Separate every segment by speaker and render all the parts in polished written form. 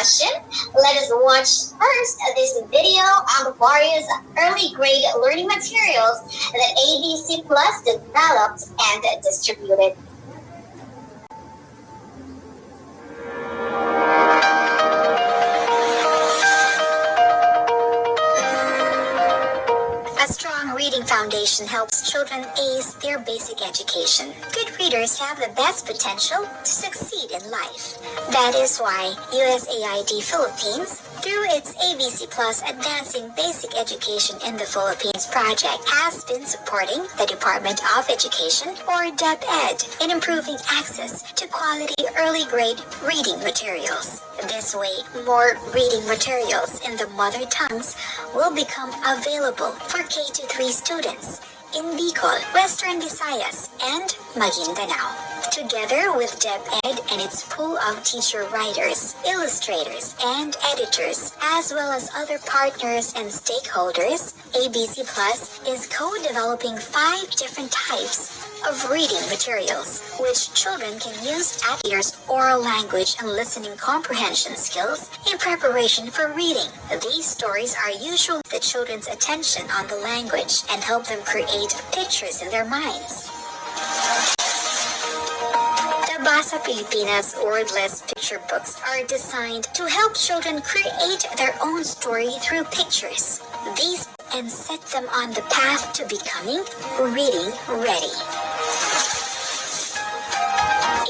Speaker 1: question. Let us watch first this video on the various early grade learning materials that ABC Plus developed and distributed. A strong reading foundation helps children ace their basic education. Good readers have the best potential to succeed in life. That is why USAID Philippines, through its ABC Plus Advancing Basic Education in the Philippines project, has been supporting the Department of Education, or DepEd, in improving access to quality early grade reading materials. This way, more reading materials in the mother tongues will become available for K-3 students in Bicol, Western Visayas, and Maguindanao. Together with DepEd and its pool of teacher writers, illustrators, and editors, as well as other partners and stakeholders, ABC Plus is co-developing 5 different types of reading materials, which children can use at their oral language and listening comprehension skills in preparation for reading. These stories are usually the children's attention on the language and help them create pictures in their minds. The Basa Pilipinas wordless picture books are designed to help children create their own story through pictures. These and set them on the path to becoming reading ready.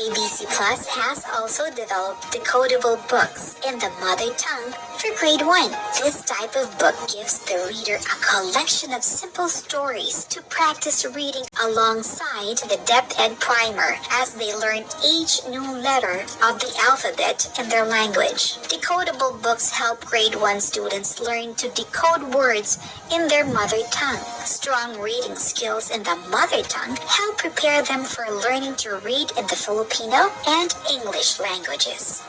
Speaker 1: ABC Plus has also developed decodable books in the mother tongue for grade 1. This type of book gives the reader a collection of simple stories to practice reading alongside the DepEd primer as they learn each new letter of the alphabet in their language. Decodable books help grade 1 students learn to decode words in their mother tongue. Strong reading skills in the mother tongue help prepare them for learning to read in the Filipino and English languages.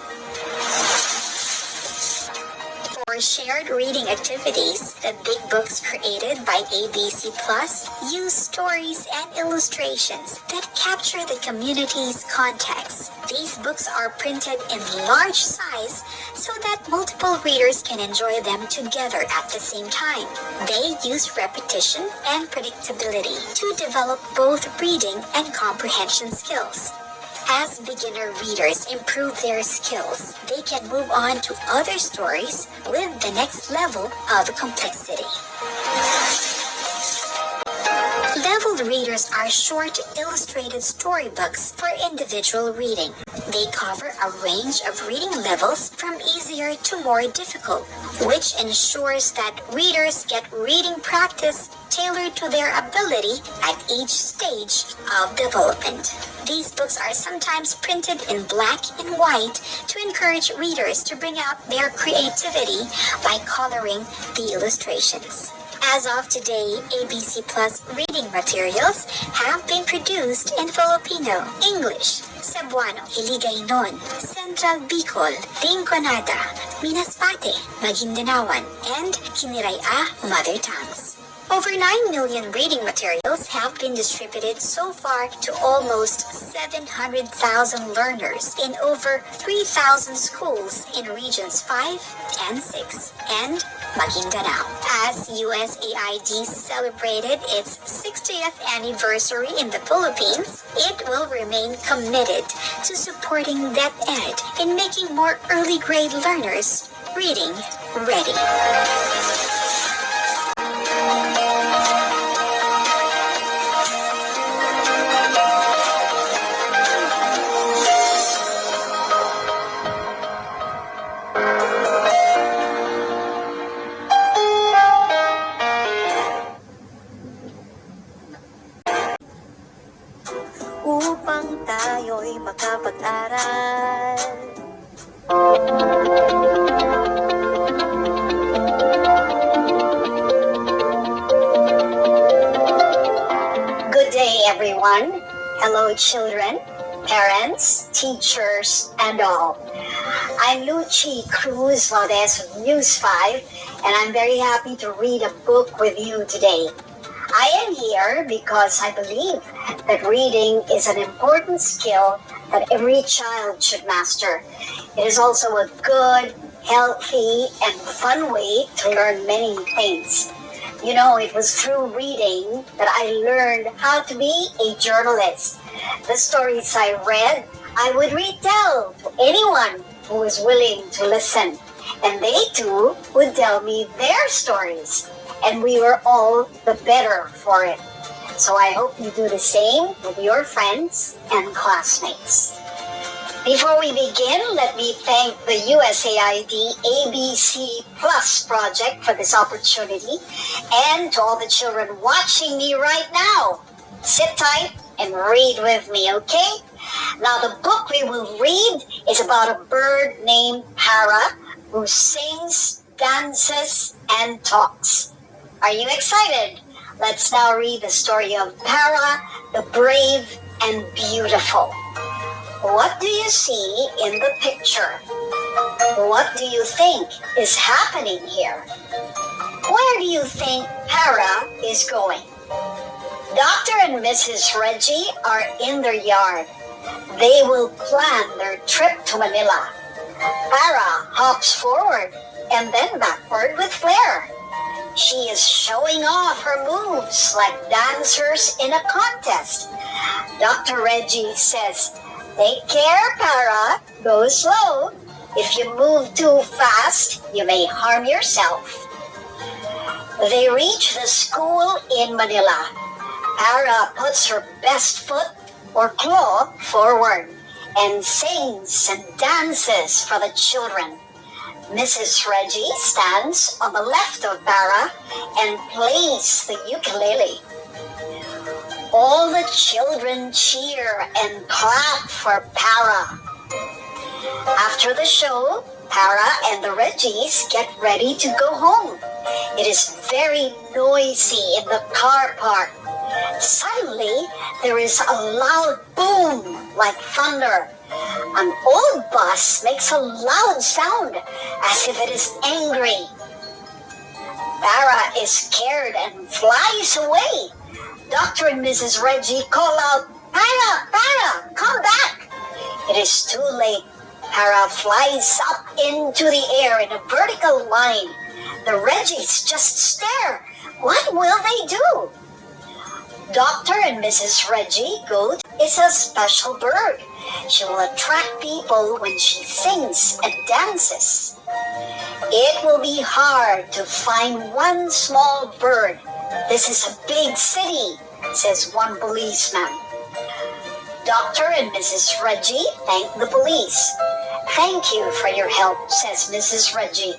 Speaker 1: For shared reading activities, the big books created by ABC Plus use stories and illustrations that capture the community's context. These books are printed in large size so that multiple readers can enjoy them together at the same time. They use repetition and predictability to develop both reading and comprehension skills. As beginner readers improve their skills, they can move on to other stories with the next level of complexity. Leveled readers are short, illustrated storybooks for individual reading. They cover a range of reading levels from easier to more difficult, which ensures that readers get reading practice tailored to their ability at each stage of development. These books are sometimes printed in black and white to encourage readers to bring out their creativity by coloring the illustrations. As of today, ABC Plus reading materials have been produced in Filipino, English, Cebuano, Hiligaynon, Central Bicol, Rinconada, Masbate, Maguindanaoan, and Kiniraya mother tongues. Over 9 million reading materials have been distributed so far to almost 700,000 learners in over 3,000 schools in regions 5 and 6 and Maguindanao. As USAID celebrated its 60th anniversary in the Philippines, it will remain committed to supporting DepEd in making more early grade learners reading ready.
Speaker 2: Upang tayo'y makapag-aral.
Speaker 1: Good day, everyone. Hello, children, parents, teachers, and all. I'm LUCHE CRUZ, VALDEZ of News 5, and I'm very happy to read a book with you today. I am here because I believe that reading is an important skill that every child should master. It is also a good healthy, and fun way to learn many things. You know, it was through reading that I learned how to be a journalist. The stories I read, I would retell to anyone who was willing to listen. And they too would tell me their stories. And we were all the better for it. So I hope you do the same with your friends and classmates. Before we begin, let me thank the USAID ABC Plus project for this opportunity, and to all the children watching me right now. Sit tight and read with me, okay? Now the book we will read is about a bird named Para who sings, dances, and talks. Are you excited? Let's now read the story of Para, the brave and beautiful. What do you see in the picture? What do you think is happening here? Where do you think Para is going? Dr. and Mrs. Reggie are in their yard. They will plan their trip to Manila. Para hops forward and then backward with flair. She is showing off her moves like dancers in a contest. Dr. Reggie says, "Take care, Para. Go slow. If you move too fast, you may harm yourself." They reach the school in Manila. Para puts her best foot or claw forward and sings and dances for the children. Mrs. Reggie stands on the left of Para and plays the ukulele. All the children cheer and clap for Para. After the show, Para and the Reggies get ready to go home. It is very noisy in the car park. Suddenly, there is a loud boom like thunder. An old bus makes a loud sound as if it is angry. Para is scared and flies away. Dr. and Mrs. Reggie call out, "Para, Para, come back." It is too late. Para flies up into the air in a vertical line. The Reggies just stare. What will they do? Dr. and Mrs. Reggie Goat is a special bird. She will attract people when she sings and dances. It will be hard to find one small bird. This is a big city, says one policeman. Dr. and Mrs. Reggie thank the police. Thank you for your help, says Mrs. Reggie.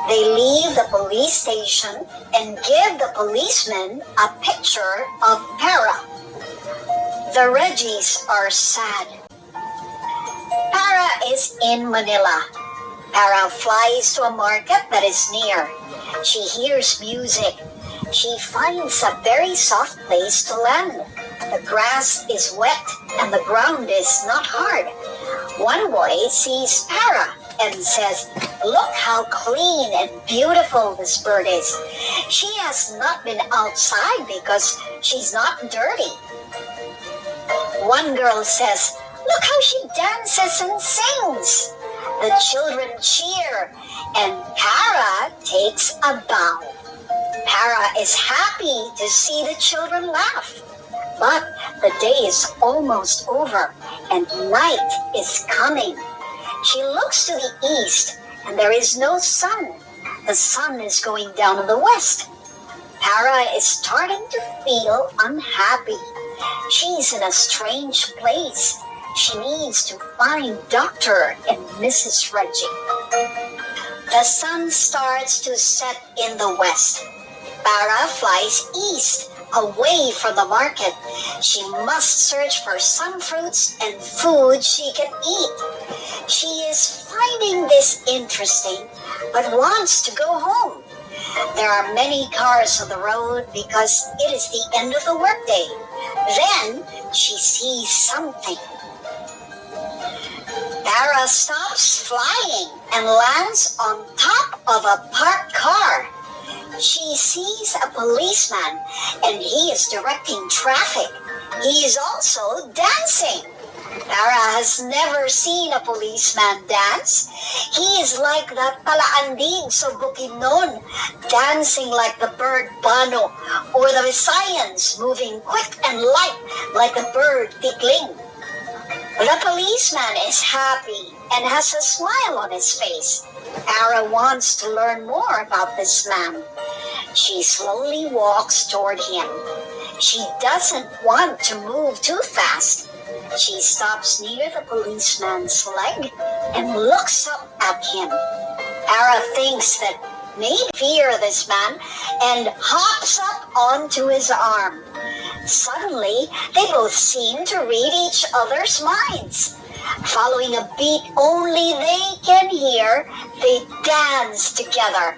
Speaker 1: They leave the police station and give the policeman a picture of Para. The Reggies are sad. Para is in Manila. Para flies to a market that is near. She hears music. She finds a very soft place to land. The grass is wet and the ground is not hard. One boy sees Para and says, "Look how clean and beautiful this bird is. She has not been outside because she's not dirty." One girl says, "Look how she dances and sings." The children cheer and Para takes a bow. Para is happy to see the children laugh. But the day is almost over and night is coming. She looks to the east and there is no sun. The sun is going down in the west. Para is starting to feel unhappy. She's in a strange place. She needs to find Dr. and Mrs. Reggie. The sun starts to set in the west. Para flies east, away from the market. She must search for some fruits and food she can eat. She is finding this interesting, but wants to go home. There are many cars on the road because it is the end of the workday. Then she sees something. Para stops flying and lands on top of a parked car. She sees a policeman and he is directing traffic. He is also dancing.
Speaker 3: Para has never seen a policeman dance. He is like that palaandig sa Bukidnon, dancing like the bird Bano, or the Visayans moving quick and light like a bird tickling. The policeman is happy and has a smile on his face. Para wants to learn more about this man. She slowly walks toward him. She doesn't want to move too fast. She stops near the policeman's leg and looks up at him. Para thinks that may fear this man and hops up onto his arm. Suddenly, they both seem to read each other's minds. Following a beat only they can hear, they dance together.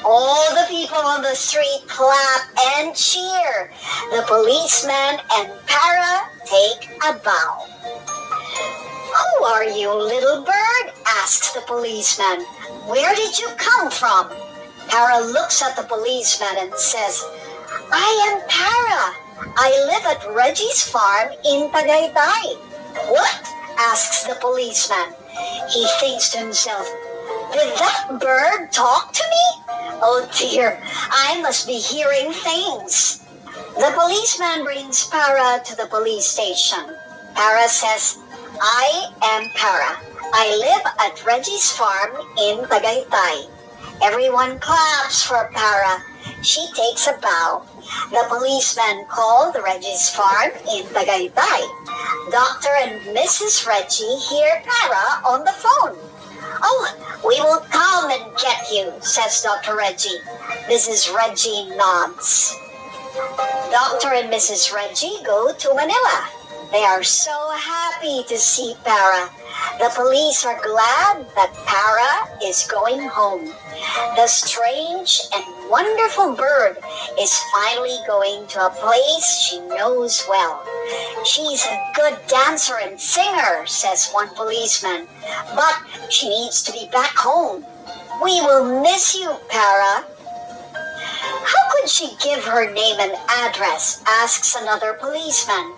Speaker 3: All the people on the street clap and cheer. The policeman and Para take a bow. "Who are you, little bird?" asks the policeman. "Where did you come from?" Para looks at the policeman and says, "I am Para. I live at Reggie's farm in Tagaytay." "What?" asks the policeman. He thinks to himself, "Did that bird talk to me? Oh dear, I must be hearing things." The policeman brings Para to the police station. Para says, "I am Para. I live at Reggie's farm in Tagaytay." Everyone claps for Para. She takes a bow. The policeman called the Reggie's farm in Tagaytay. Dr. and Mrs. Reggie hear Para on the phone. "Oh, we will come and get you," says Dr. Reggie. Mrs. Reggie nods. Dr. and Mrs. Reggie go to Manila. They are so happy to see Para. The police are glad that Para is going home. The strange and wonderful bird is finally going to a place she knows well. "She's a good dancer and singer," says one policeman, "but she needs to be back home. We will miss you, Para." "How could she give her name and address?" asks another policeman.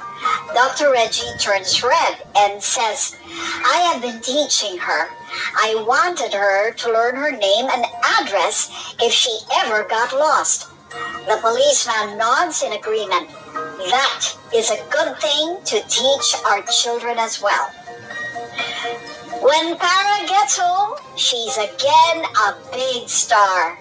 Speaker 3: Dr. Reggie turns red and says, "I have been teaching her. I wanted her to learn her name and address if she ever got lost." The policeman nods in agreement. That is a good thing to teach our children as well. When Para gets home, she's again a big star.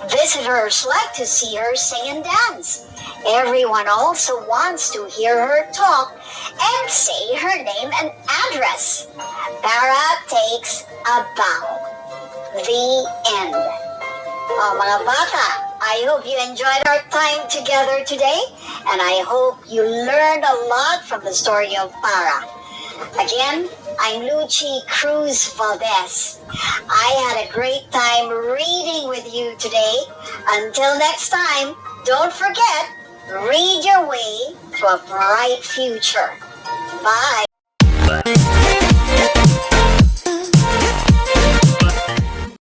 Speaker 3: Visitors like to see her sing and dance. Everyone also wants to hear her talk and say her name and address. Para takes a bow. The end. Oh, mga bata, I hope you enjoyed our time together today, and I hope you learned a lot from the story of Para. Again, I'm CRUZ VALDEZ. I had a great time reading with you today. Until next time, don't forget, read your way to a bright future. Bye.